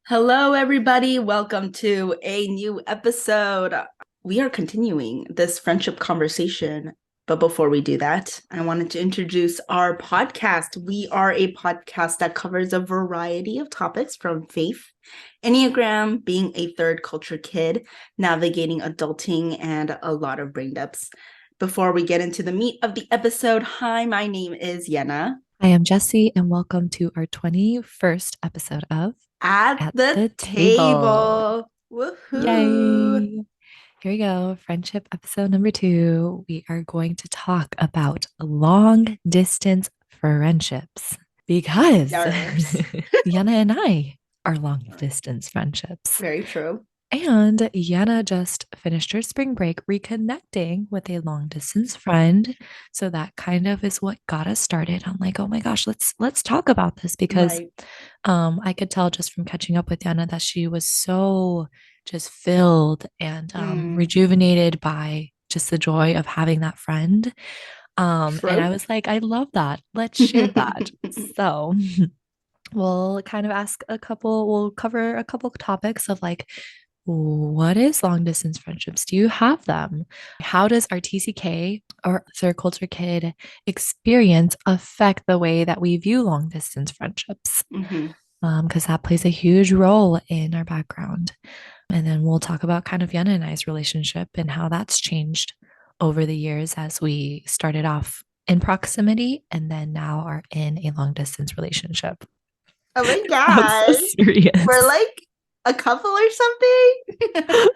Hello, everybody. Welcome to a new episode. We are continuing this friendship conversation. But before we do that, I wanted to introduce our podcast. We are a podcast that covers a variety of topics from faith, enneagram, being a third culture kid, navigating adulting, and a lot of brain depths. Before we get into the meat of the episode, hi, my name is Yehna. I am Jessie, and welcome to our 21st episode of At At the the Table. table. Woohoo! Yay! Here we go. Friendship episode number 2. We are going to talk about long distance friendships because Yarps. Yana and I are long distance friendships. Very true. And Yana just finished her spring break reconnecting with a long distance friend. So that kind of is what got us started. I'm like, oh my gosh, let's talk about this because Right. I could tell just from catching up with Yana that she was so just filled and Mm, rejuvenated by just the joy of having that friend. And I true. was like, I love that. Let's share that. So we'll kind of we'll cover a couple topics of like, what is long distance friendships? Do you have them? How does our TCK or third culture kid experience affect the way that we view long distance friendships? Mhm. Because that plays a huge role in our background. And then we'll talk about kind of Yana and I's relationship and how that's changed over the years as we started off in proximity and then now are in a long distance relationship. Oh my I'm so gosh. We're serious. like a couple or something.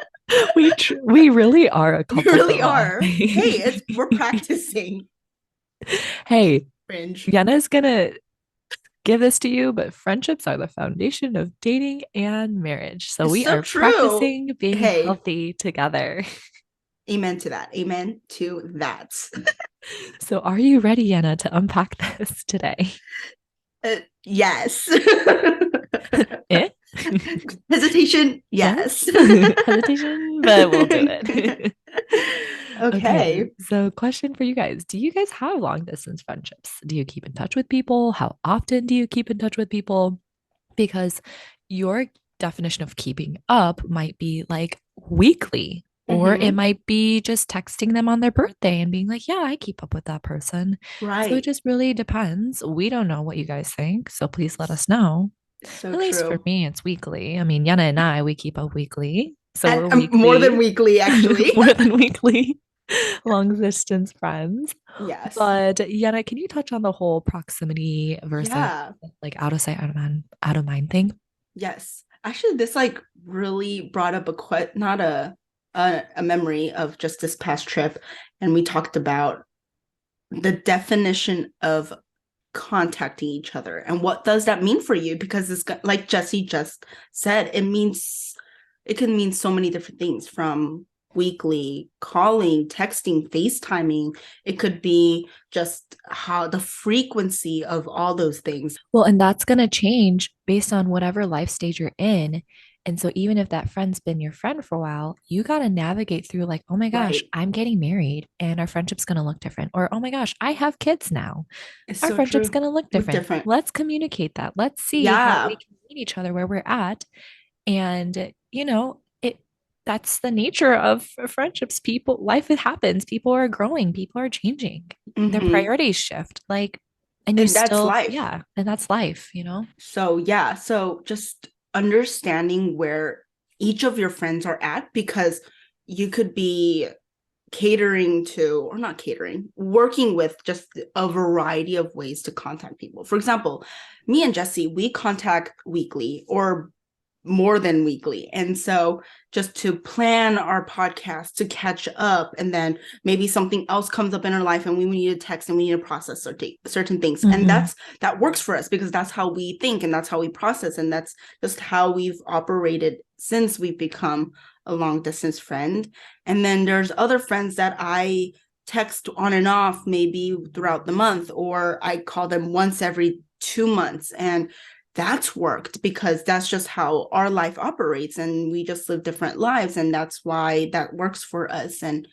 We really are a You couple for really real. are. Hey, it's we're practicing. Hey, Cringe. Yana's gonna give this to you, but friendships are the foundation of dating and marriage. So It's we so are true. practicing being Hey, healthy together. amen to that. Amen to that. So are you ready, Yana, to unpack this today? Yes. Eh? Hesitation. Yes. Yes. Hesitation, but we'll do it. Okay, Okay. so question for you guys. Do you guys have long distance friendships? Do you keep in touch with people? How often do you keep in touch with people? Because your definition of keeping up might be like weekly, or it Hmm. might be just texting them on their birthday and being like, yeah, I keep up with that person. So it Right. just really depends. We don't know what you guys think. So please let us know. So At least for true. me, it's weekly. I mean, Yana and I, we keep up weekly. So And we're more than weekly, weekly, actually. more than weekly long distance friends. Yes. But Yana, can you touch on the whole proximity versus Yeah. like out of sight, out of mind thing? Yes. Actually, this like really brought up not a memory of just this past trip, and we talked about the definition of contacting each other and what does that mean for you, because like Jessie just said, it can mean so many different things, from weekly calling, texting, FaceTiming. It could be just how the frequency of all those things. Well, and that's going to change based on whatever life stage you're in. And so, even if that friend's been your friend for a while, you got to navigate through, like, oh my gosh, Right. I'm getting married and our friendship's going to look different. Or, oh my gosh, I have kids now. It's Our so friendship's true. going to look Look different. different. Let's communicate that. Let's see how we Yeah. can meet each other where we're at. And, that's the nature of friendships. Life, it happens. People are growing, people are changing, their Hmm. priorities shift. And you And that's still, life. yeah, and that's life. So yeah, so just understanding where each of your friends are at, because you could be catering to, or not catering, working with just a variety of ways to contact people. For example, me and Jessie, we contact weekly or more than weekly. And so just to plan our podcast, to catch up, and then maybe something else comes up in our life and we need to text and we need to process certain things. And Hmm. that works for us because that's how we think and that's how we process. And that's just how we've operated since we've become a long distance friend. And then there's other friends that I text on and off maybe throughout the month, or I call them once every 2 months. And that's worked because that's just how our life operates, and we just live different lives, and that's why that works for us. And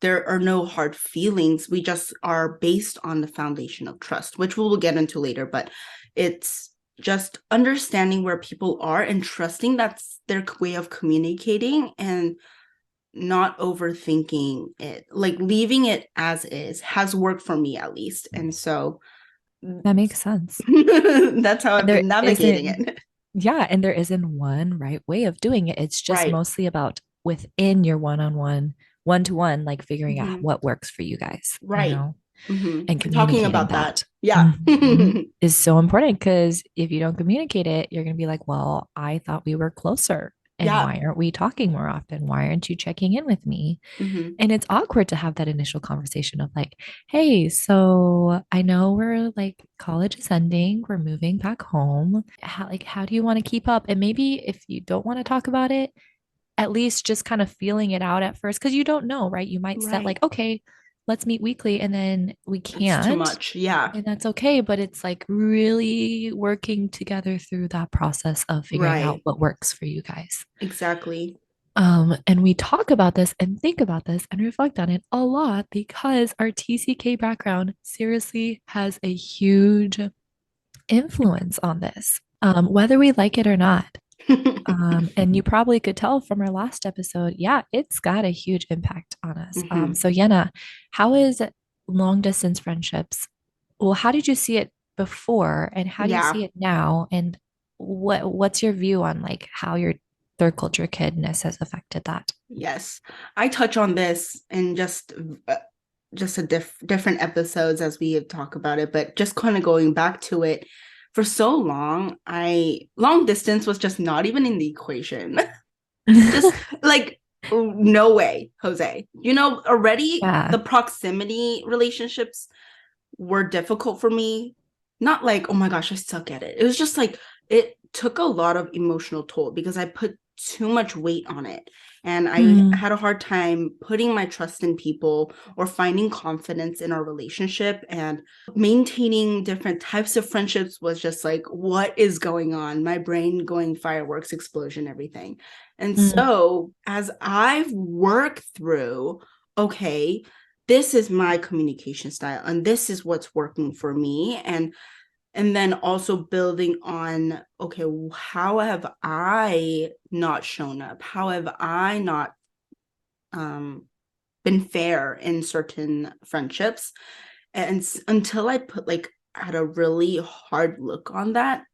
there are no hard feelings. We just are based on the foundation of trust, which we will get into later. But it's just understanding where people are and trusting that's their way of communicating and not overthinking it, like leaving it as is has worked for me at least. And so That makes sense. that's how And I've there been navigating isn't, it. yeah, and there isn't one right way of doing it. It's just Right. mostly about within your one-on-one, one-to-one, like figuring out Mm-hmm. what works for you guys, Right. Mm-hmm. and Talking communicating about that. that. Yeah. Is so important because if you don't communicate it, you're going to be like, well, I thought we were closer. And Yeah. why aren't we talking more often? Why aren't you checking in with me? Mm-hmm. And it's awkward to have that initial conversation of like, hey, so I know we're like college is ending, we're moving back home. How do you want to keep up? And maybe if you don't want to talk about it, at least just kind of feeling it out at first, because you don't know, right? You might set Right. like, okay, let's meet weekly, and then we It's too can't. much. Yeah. And that's okay, but it's like really working together through that process of figuring out Right. what works for you guys. Exactly. And we talk about this and think about this and reflect on it a lot because our TCK background seriously has a huge influence on this, whether we like it or not. And you probably could tell from our last episode, yeah, it's got a huge impact on us. Mm-hmm. So Yena, how is long distance friendships? Well, how did you see it before, and how do you Yeah. see it now? And what's your view on like how your third culture kidness has affected that? Yes. I touch on this in just a different episodes as we talk about it, but just kind of going back to it, for so long, I long distance was just not even in the equation. Just like no way, Jose. Already Yeah. the proximity relationships were difficult for me. Not like, oh my gosh, I suck at it. It was just like it took a lot of emotional toll because I put too much weight on it. And I Mm, had a hard time putting my trust in people or finding confidence in our relationship, and maintaining different types of friendships was just like, what is going on? My brain going fireworks, explosion, everything. And mm, so as I've worked through, okay, this is my communication style and this is what's working for me, and then also building on, okay, how have I not shown up, how have I not um been fair in certain friendships, and until I put like had a really hard look on that,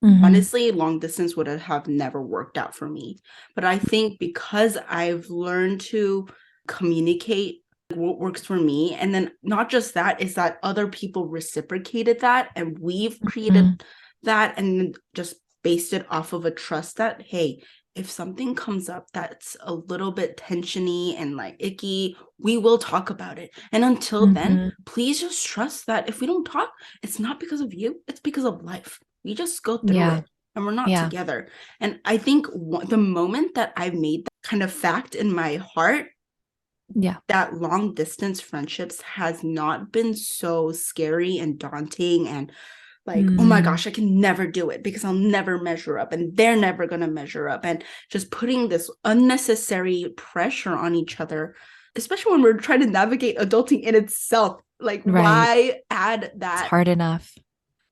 mhm, honestly, long distance would have never worked out for me. But I think because I've learned to communicate what works for me, and then not just that, is that other people reciprocated that, and we've created mhm, that, and just based it off of a trust that, hey, if something comes up that's a little bit tensiony and like icky, we will talk about it. And until then, mhm. please just trust that if we don't talk, it's not because of you, it's because of life. We just go through Yeah. it and we're not Yeah. together. And I think the moment that I've made that kind of fact in my heart, Yeah. that long distance friendships has not been so scary and daunting and like, oh my Mm, gosh, I can never do it because I'll never measure up and they're never going to measure up. And just putting this unnecessary pressure on each other, especially when we're trying to navigate adulting in itself. Like, right. why add It's that? hard enough.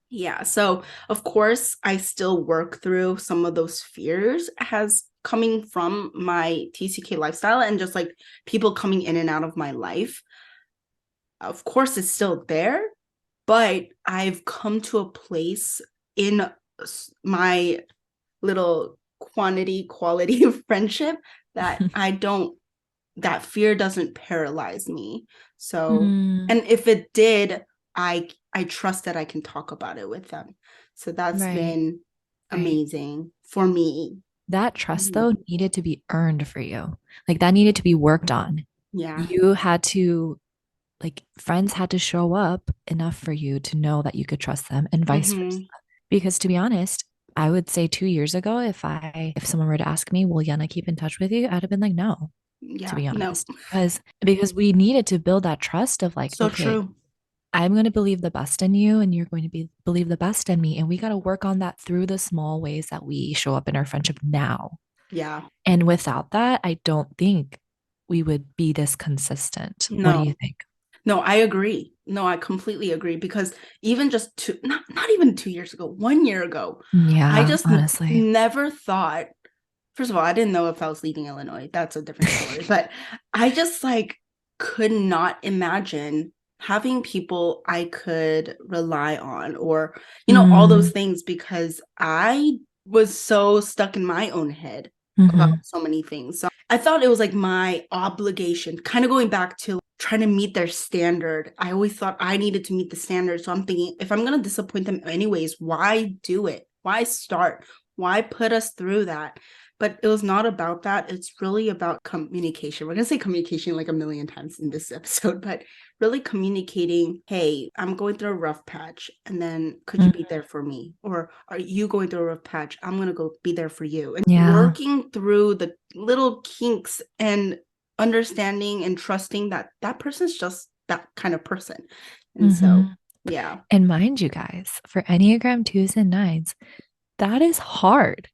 Yeah. So, of course, I still work through some of those fears as coming from my TCK lifestyle and just like people coming in and out of my life. Of course, it's still there, but I've come to a place in my little quantity quality of friendship that that fear doesn't paralyze me. So, Mm, and if it did, I trust that I can talk about it with them. So that's right. been Right. amazing for me. That trust, Mhm. though, needed to be earned for you. Like that needed to be worked on. Yeah. You had to, like, friends had to show up enough for you to know that you could trust them and vice versa. Hmm. Because to be honest, I would say 2 years ago, if someone were to ask me, will Yana keep in touch with you? I'd have been like, no, to Yeah. be No. honest. Because we needed to build that trust of like, So okay, true. I'm going to believe the best in you and you're going to believe the best in me. And we got to work on that through the small ways that we show up in our friendship now. Yeah. And without that, I don't think we would be this consistent. What do you No. think? No, I agree. No, I completely agree because even just not even 2 years ago, 1 year ago, I Yeah, just honestly. never thought, first of all, I didn't know if I was leaving Illinois. That's a different story. But I just like could not imagine having people I could rely on or, all those Mm, things because I was so stuck in my own head about hmm. so many things. So I thought it was like my obligation, kind of going back to trying to meet their standard. I always thought I needed to meet the standard. So I'm thinking, if I'm going to disappoint them anyways, why do it? Why start? Why put us through that? But it was not about that. It's really about communication. We're going to say communication like a million times in this episode, but really communicating, hey, I'm going through a rough patch. And then could you be there for me? Or are you going through a rough patch? I'm going to go be there for you. And Yeah. working through the little kinks and understanding and trusting that that person's just that kind of person. And Hmm. so, yeah. And mind you guys, for Enneagram 2s and 9s, that is hard.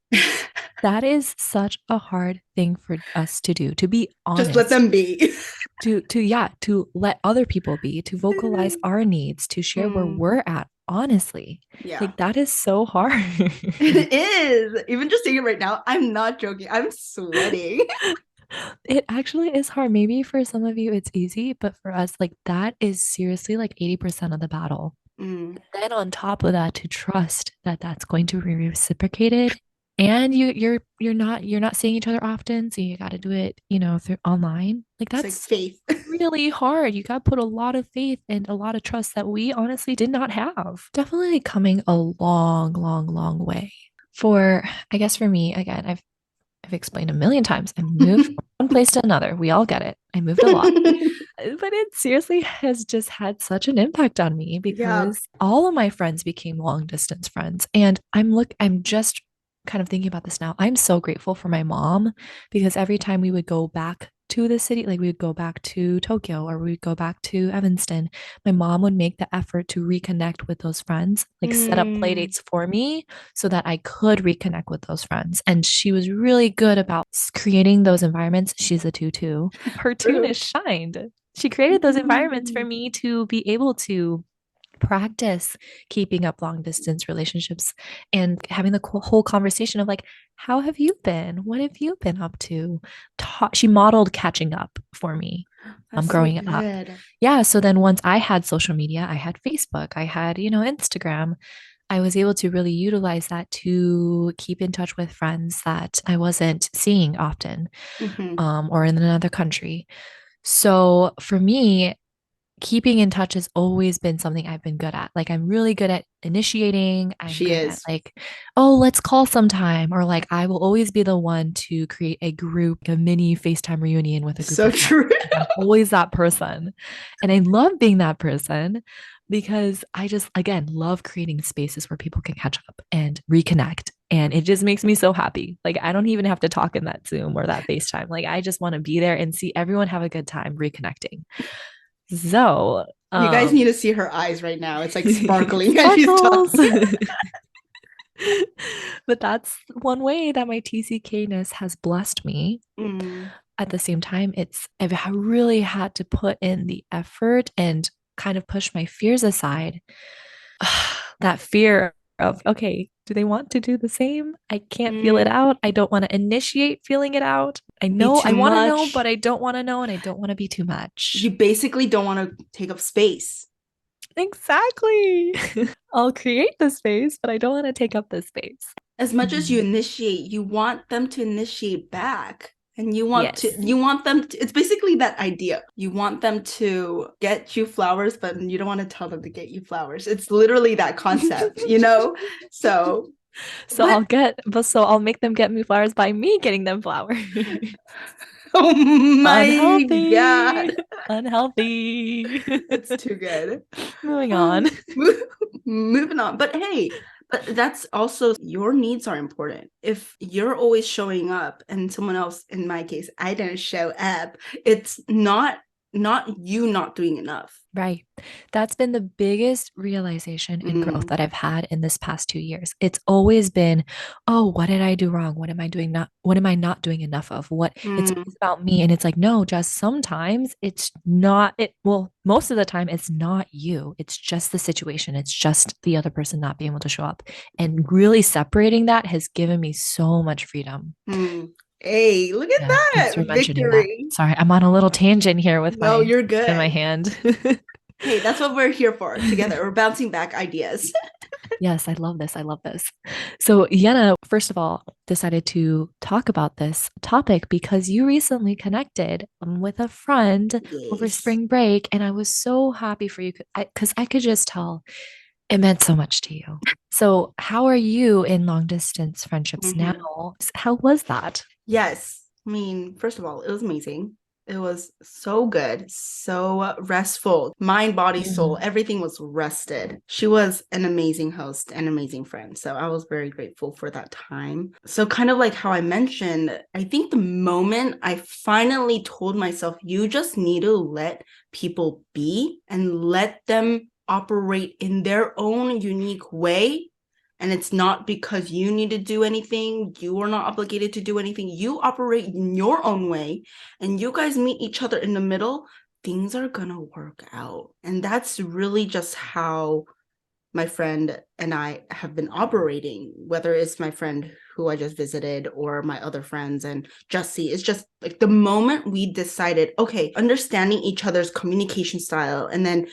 That is such a hard thing for us to do, to be Just let honest, them be. to let other people be, to vocalize our needs, to share where Mm, we're at, honestly. yeah. Like that is so hard. It is. Even just saying it right now, I'm not joking. I'm sweating. It actually is hard. Maybe for some of you it's easy, but for us, like that is seriously like 80% of the battle. Mm, Then on top of that, to trust that that's going to be reciprocated, and you're not seeing each other often, so you got to do it, through online. Like it's like that's faith. really hard. You got to put a lot of faith and a lot of trust that we honestly did not have. Definitely coming a long, long, long way. I guess for me, again, I've explained a million times. I moved from one place to another. We all get it. I moved a lot. But it seriously has just had such an impact on me Yeah. because all of my friends became long distance friends. And I'm just kind of thinking about this now. I'm so grateful for my mom because every time we would go back to the city, like we would go back to Tokyo or we'd go back to Evanston, my mom would make the effort to reconnect with those friends, like set up play Mm, dates for me so that I could reconnect with those friends. And she was really good about creating those environments. She's a 2 too. Her true. tuness shined. She created those environments for Mm. me to be able to practice keeping up long distance relationships and having the whole conversation of like, how have you been? What have you been up to? She modeled catching up for me. That's so Growing up. good. Yeah. So then once I had social media, I had Facebook, I had, Instagram. I was able to really utilize that to keep in touch with friends that I wasn't seeing often, Hmm. or in another country. So for me, keeping in touch has always been something I've been good at. Like I'm really good at initiating. I'm She good at is. like, oh, let's call sometime. Or like I will always be the one to create a group, a mini FaceTime reunion with a group So of friends. true. Like I'm always that person. And I love being that person because I just again love creating spaces where people can catch up and reconnect. And it just makes me so happy. Like I don't even have to talk in that Zoom or that FaceTime. Like I just want to be there and see everyone have a good time reconnecting. So, You guys need to see her eyes right now. It's like sparkling as she's sparkles. talking. But that's one way that my TCKness has blessed me. Mm, At the same time, I've really had to put in the effort and kind of push my fears aside. That fear of, okay, do they want to do the same? I can't feel it mm. out. I don't want to initiate feeling it out. I Be know I too want to know, but much. I don't want to know, and I don't want to be too much. You basically don't want to take up space. Exactly. I'll create the space, but I don't want to take up the space. As much as you Mhm. initiate, you want them to initiate back. And Yes. you want them to, it's basically that idea. You want them to get you flowers, but you don't want to tell them to get you flowers. It's literally that concept, you know? So, So but I'll make them get me flowers by me getting them flowers. oh my Unhealthy. God, Unhealthy. it's too good. Moving on. Um, moving on. But hey, but that's also your needs are important. If you're always showing up and someone else, in my case, I didn't show up, it's not not you not doing enough. Right. That's been the biggest realization and growth Mm, that I've had in this past 2 years. It's always been, oh, what did I do wrong? What am I not doing enough of? What it's mm, always about me. And it's like, no, just sometimes it's not it. Well, most of the time it's not you. It's just the situation. It's just the other person not being able to show up. And really separating that has given me so much freedom. mm. Hey, look at Yeah. Thanks that for mentioning that. victory. Sorry, I'm on a little tangent here with No, my you're in my good. hand. Hey, that's what we're here for together. We're bouncing back ideas. Yes, I love this. I love this. So, Yenna, first of all, decided to talk about this topic because you recently connected with a friend over Yes. spring break. And I was so happy for you because I could just tell it meant so much to you. So, how are you in long distance friendships now? Mhm. How was that? Yes. I mean, first of all, it was amazing. It was so good, so restful. Mind, body, soul, Mhm. everything was rested. She was an amazing host and amazing friend. So I was very grateful for that time. So, kind of like how I mentioned, I think the moment I finally told myself, you just need to let people be and let them operate in their own unique way, and it's not because you need to do anything. You are not obligated to do anything. You operate in your own way and you guys meet each other in the middle. Things are going to work out. And that's really just how my friend and I have been operating, whether it's my friend who I just visited or my other friends and Jessie. It's just like the moment we decided, okay, understanding each other's communication style and then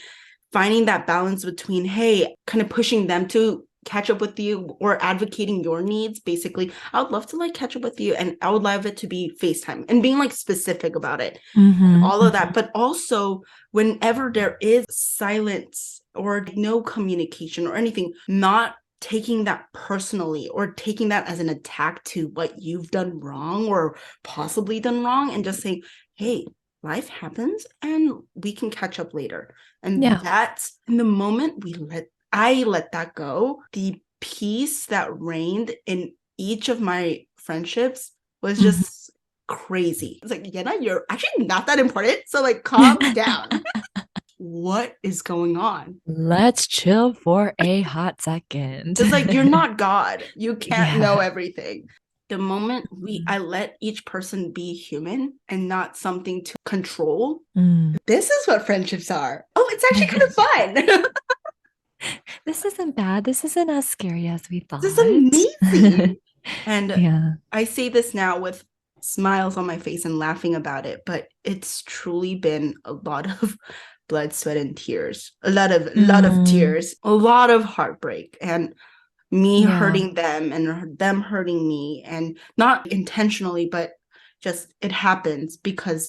finding that balance between, hey, kind of pushing them to catch up with you or advocating your needs. Basically, I would love to like catch up with you and I would love it to be FaceTime and being like specific about it and Hmm. all of that. But also, whenever there is silence or no communication or anything, not taking that personally or taking that as an attack to what you've done wrong or possibly done wrong, and just saying, hey, life happens and we can catch up later. And Yeah. that's in the moment I let that go. The peace that reigned in each of my friendships was Mhm. just crazy. It's like, Yenna, you're actually not that important. So like calm down. What is going on? Let's chill for a hot second. It's like you're not God. You can't know Yeah. everything. The moment I let each person be human and not something to control, Mm. this is what friendships are. Oh, it's actually kind of fun. This isn't bad. This isn't as scary as we This is thought. amazing. And Yeah. I say this now with smiles on my face and laughing about it, but it's truly been a lot of blood, sweat, and tears. A lot of Mm, tears, a lot of heartbreak, and me yeah. hurting them and them hurting me, and not intentionally, but just it happens because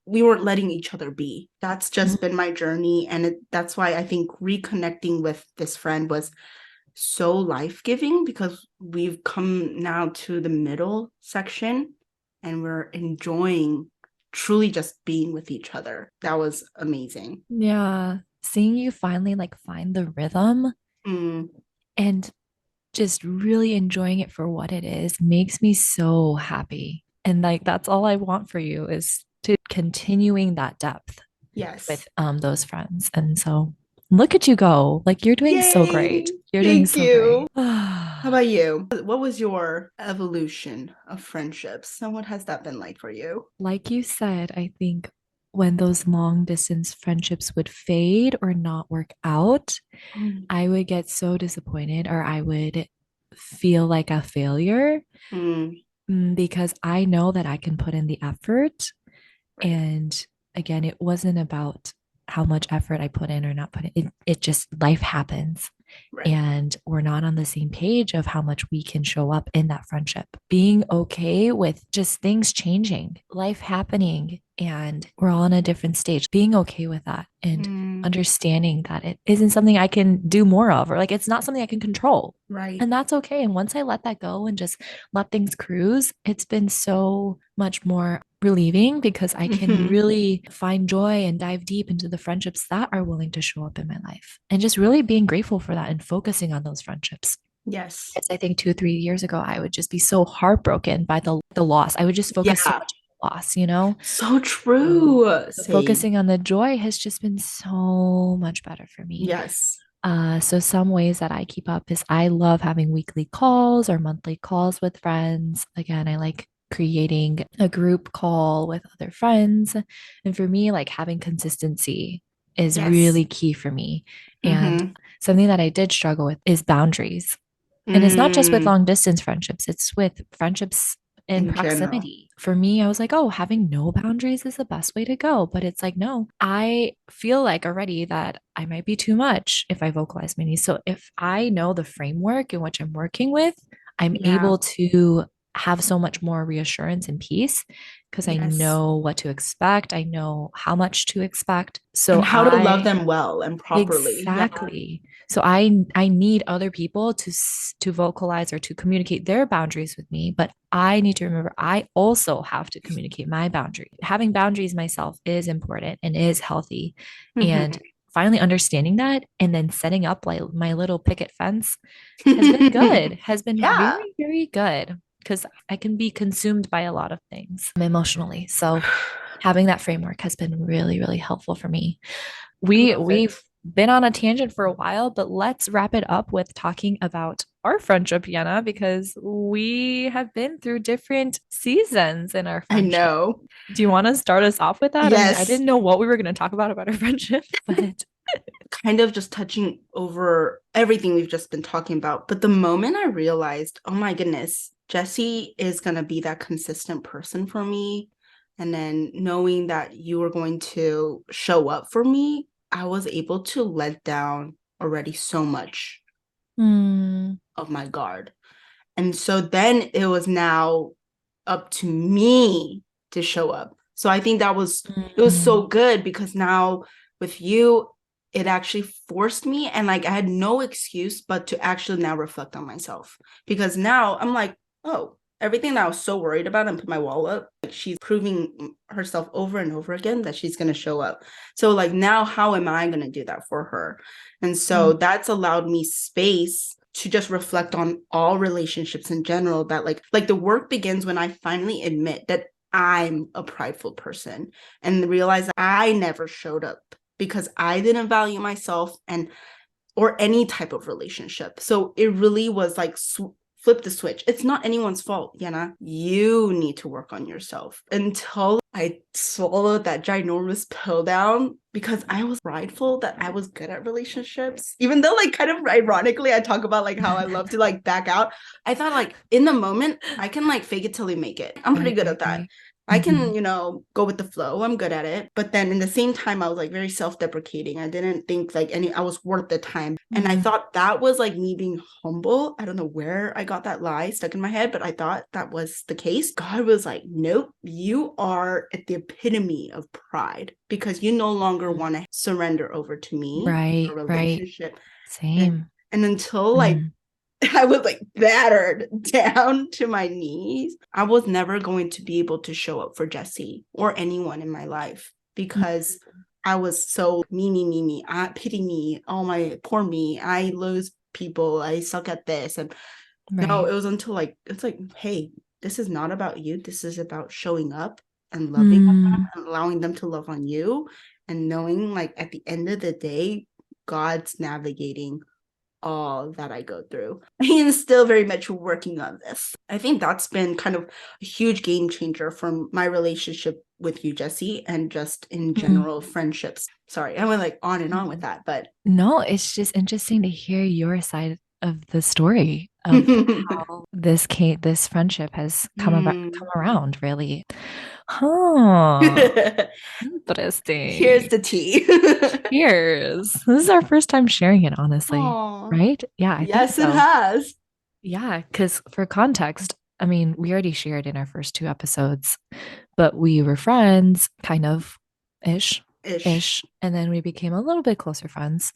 we weren't letting each other be. That's just been my journey, and that's why I think reconnecting with this friend was so life-giving, because we've come now to the middle section and we're enjoying truly just being with each other. That was amazing. Yeah. Seeing you finally like find the rhythm Mm, and just really enjoying it for what it is makes me so happy. And like that's all I want for you is to continuing that depth yes. with those friends. And so look at you go. Like you're doing so Yay. great. You're doing Thank so you. great. How about you? What was your evolution of friendships and what has that been like for you? Like you said, I think when those long distance friendships would fade or not work out, Mm, I would get so disappointed or I would feel like a failure mm, because I know that I can put in the effort. right, And again, it wasn't about how much effort I put in or not put in. It just life happens. right. And we're not on the same page of how much we can show up in that friendship. Being okay with just things changing, life happening, and we're all in a different stage. Being okay with that and Mm, understanding that it isn't something I can do more of, or like it's not something I can control. right. And that's okay. And once I let that go and just let things cruise, it's been so much more relieving because I can Mhm. really find joy and dive deep into the friendships that are willing to show up in my life and just really being grateful for that and focusing on those friendships. Yes. Because I think 2, 3 years ago, I would just be so heartbroken by the loss. I would just focus so Yeah. much. loss, you know? So So true. Same. focusing on the joy has just been so much better for me. Yes. So some ways that I keep up is I love having weekly calls or monthly calls with friends. Again, I like creating a group call with other friends. And for me, like having consistency is Yes. really key for me. And Mm-hmm. something that I did struggle with is boundaries. And it's not just with Mm, long distance friendships, it's with friendships in in general. proximity. For me, I was like, oh, having no boundaries is the best way to go. But it's like, no, I feel like already that I might be too much if I vocalize my needs. So if I know the framework in which I'm working with, I'm Yeah. able to have so much more reassurance and peace because I Yes. know what to expect. I know how much to expect. And So how to love I them well and properly. Yeah. Exactly. So I need other people to vocalize or to communicate their boundaries with me, but I need to remember I also have to communicate my boundary. Having boundaries myself is important and is healthy. And Mhm. finally understanding that and then setting up like my little picket fence has been good, has been Yeah. very, very good because I can be consumed by a lot of things emotionally. So having that framework has been really, really helpful for me. I love We've it. been on a tangent for a while, but let's wrap it up with talking about our friendship, Yana, because we have been through different seasons in our I friendship. know. Do you want to start us off with that? I mean, I Yes. didn't know what we were going to talk about our friendship, but Kind of just touching over everything we've just been talking about. But the moment I realized, oh my goodness, Jessie is going to be that consistent person for me. And then knowing that you were going to show up for me, I was able to let down already so much mm, of my guard. And so then it was now up to me to show up. So I think that was it was mm, so good because now with you, it actually forced me and like I had no excuse but to actually now reflect on myself. Because now I'm like, oh, everything that I was so worried about and put my wall up, like she's proving herself over and over again that she's gonna show up. So like now how am I gonna do that for her? And so mm, that's allowed me space to just reflect on all relationships in general that like the work begins when I finally admit that I'm a prideful person and realize that I never showed up because I didn't value myself and or any type of relationship. So it really was like flip the switch. It's not anyone's fault, Yena. You need to work on yourself. Until I swallowed that ginormous pill down because I was prideful that I was good at relationships. Even though like kind of ironically I talk about like how I love to like back out. I thought like in the moment I can like fake it till they make it. I'm pretty right, good right, at that. right. I can, Mhm, go with the flow. I'm good at it. But then in the same time, I was like very self-deprecating. I didn't think like I was worth the time. And I mm, thought that was like me being humble. I don't know where I got that lie stuck in my head, but I thought that was the case. God was like, nope, you are at the epitome of pride because you no longer mm. want to surrender over to me, a Right, right. relationship. And Same. and until like Mm, I was like battered down to my knees. I was never going to be able to show up for Jessie or anyone in my life mm, because I was so me. I pity me. Oh my poor me. I lose people. I suck at this. And no, right. it was until like it's like, hey, this is not about you. This is about showing up and loving on them Mm, and allowing them to love on you and knowing like at the end of the day, God's navigating all that I go through. And still very much working on this. I think that's been kind of a huge game changer from my relationship with you, Jessie, and just in mm, general friendships. Sorry, I went like on and on with mm. that, but No, it's just interesting to hear your side of the story of how this friendship has come mm. around, really. Huh. Here's Interesting. the tea. Cheers. This is our first time sharing it, honestly. Aw, Right? Yeah, I think yes, it so. has. Yeah, because for context, I mean, we already shared in our first two episodes, but we were friends, kind of ish, Ish. ish. And then we became a little bit closer friends,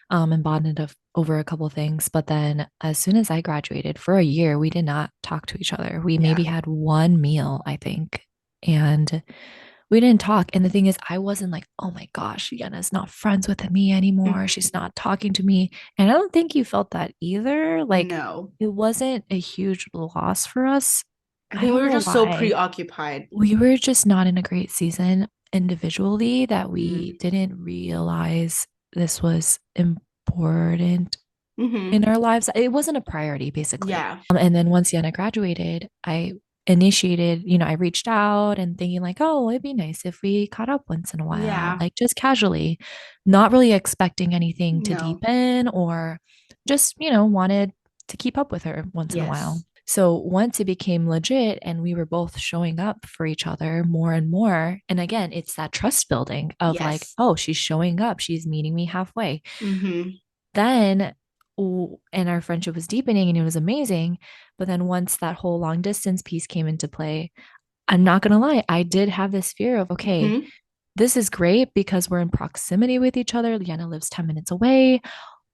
and bonded over a couple things. But then as soon as I graduated for a year, we did not talk to each other. We Yeah. maybe had one meal, I think. And we didn't talk. And the thing is, I wasn't like, oh my gosh, Yenna's not friends with me anymore. Mhm. She's not talking to me. And I don't think you felt that either. Like, No. it wasn't a huge loss for us. I I think we don't were know just so why. preoccupied. We were just not in a great season individually that we Mm. didn't realize this was important Mm-hmm. in our lives. It wasn't a priority, basically. Yeah. And then once Yana graduated, I initiated, I reached out and thinking like, oh, it'd be nice if we caught up once in a while, Yeah. like just casually, not really expecting anything to No. deepen or just, wanted to keep up with her once in a while. Yes. So once it became legit and we were both showing up for each other more and more, and again, it's that trust building of like, Yes. oh, she's showing up, she's meeting me halfway. Mm-hmm. Then and our friendship was deepening and it was amazing. But then once that whole long distance piece came into play, I'm not going to lie, I did have this fear of, okay, Mm-hmm. this is great because we're in proximity with each other. Liana lives 10 minutes away.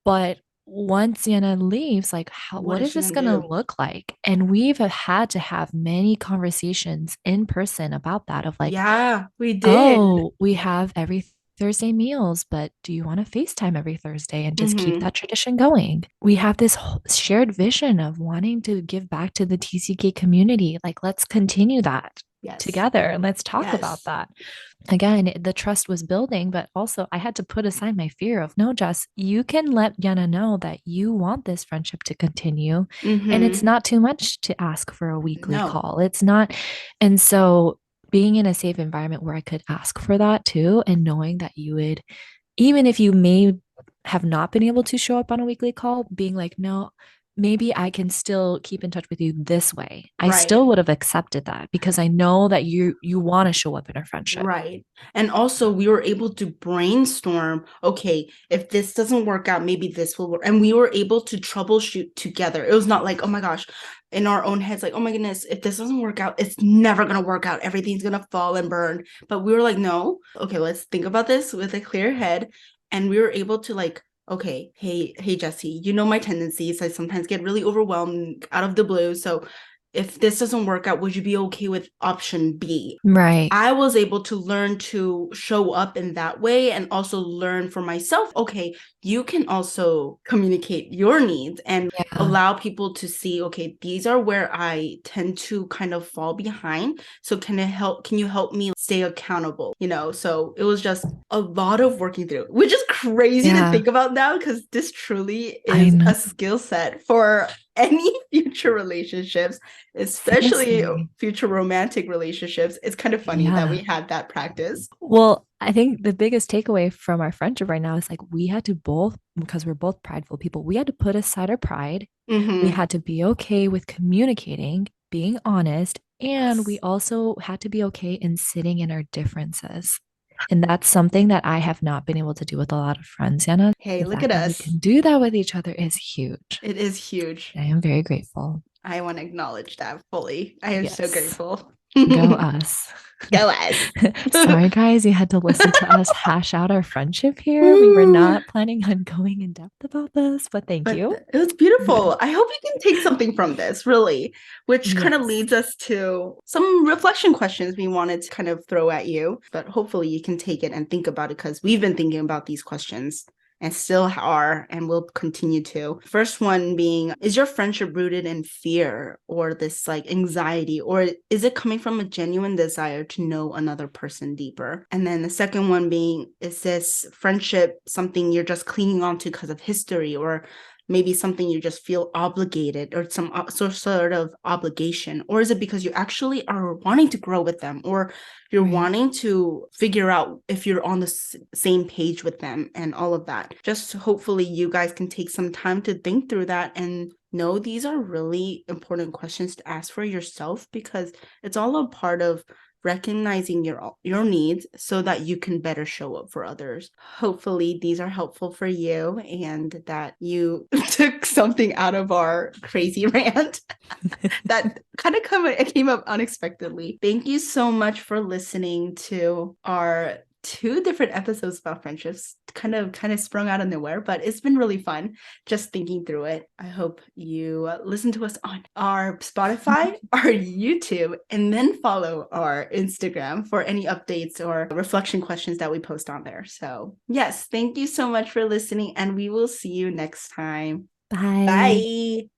But once Liana leaves, like, What what is is she this gonna going to do? look like? And we've had to have many conversations in person about that, of like, Yeah, we did. oh, we have every Thursday meals, but do you want to FaceTime every Thursday and just keep Mm-hmm. that tradition going? We have this shared vision of wanting to give back to the TCK community. Like, let's continue that Yes. together and let's talk about Yes. that. Again, the trust was building, but also I had to put aside my fear of, no, Jess, you can let Yana know that you want this friendship to continue. And it's Mm-hmm. not too much to ask for a weekly No. call. It's not. And so being in a safe environment where I could ask for that too, and knowing that you would, even if you may have not been able to show up on a weekly call, being like, no, maybe I can still keep in touch with you this way. I Right. still would have accepted that because I know that you want to show up in our friendship. Right. And also, we were able to brainstorm, okay, if this doesn't work out, maybe this will work. And we were able to troubleshoot together. It was not like, oh my gosh, in our own heads, like, oh my goodness, if this doesn't work out, it's never going to work out. Everything's going to fall and burn. But we were like, no, okay, let's think about this with a clear head. And we were able to like, okay, hey, Jessie, you know my tendencies. I sometimes get really overwhelmed out of the blue. So if this doesn't work out, would you be okay with option B? Right. I was able to learn to show up in that way and also learn for myself, okay, you can also communicate your needs and Yeah. allow people to see, okay, these are where I tend to kind of fall behind. So can you help me stay accountable? So it was just a lot of working through, which is crazy to Yeah. think about now because this truly I is know. a skill set for any future relationships, especially Seriously. future romantic relationships. It's kind of funny that we Yeah. had that practice. Well, I think the biggest takeaway from our friendship right now is like we had to both, because we're both prideful people, we had to put aside our pride. We Mm-hmm. had to be okay with communicating, being honest, and we Yes. also had to be okay in sitting in our differences. And that's something that I have not been able to do with a lot of friends, Anna. Hey, The look at fact that we us. can do that with each other is huge. It is huge. I am very grateful. I want to acknowledge that fully. I am so Yes. grateful. Go Go us. us. Sorry, guys, you had to listen to us hash out our friendship here. We were not planning on going in depth about this, but thank But you. it was beautiful. I hope you can take something from this, really, which kind of Yes. leads us to some reflection questions we wanted to kind of throw at you. But hopefully you can take it and think about it because we've been thinking about these questions and still are and will continue to. First one being, is your friendship rooted in fear or this like anxiety, or is it coming from a genuine desire to know another person deeper? And then the second one being, is this friendship something you're just clinging on to because of history, or maybe something you just feel obligated or some sort of obligation, or is it because you actually are wanting to grow with them, or you're Right. wanting to figure out if you're on the same page with them and all of that? Just hopefully you guys can take some time to think through that and know these are really important questions to ask for yourself because it's all a part of recognizing your needs so that you can better show up for others. Hopefully these are helpful for you and that you took something out of our crazy rant that kind of came up unexpectedly. Thank you so much for listening to our two different episodes about friendships, kind of sprung out of nowhere, but it's been really fun just thinking through it. I hope you listen to us on our Spotify, our YouTube, and then follow our Instagram for any updates or reflection questions that we post on there. So yes, thank you so much for listening and we will see you next time. Bye. Bye.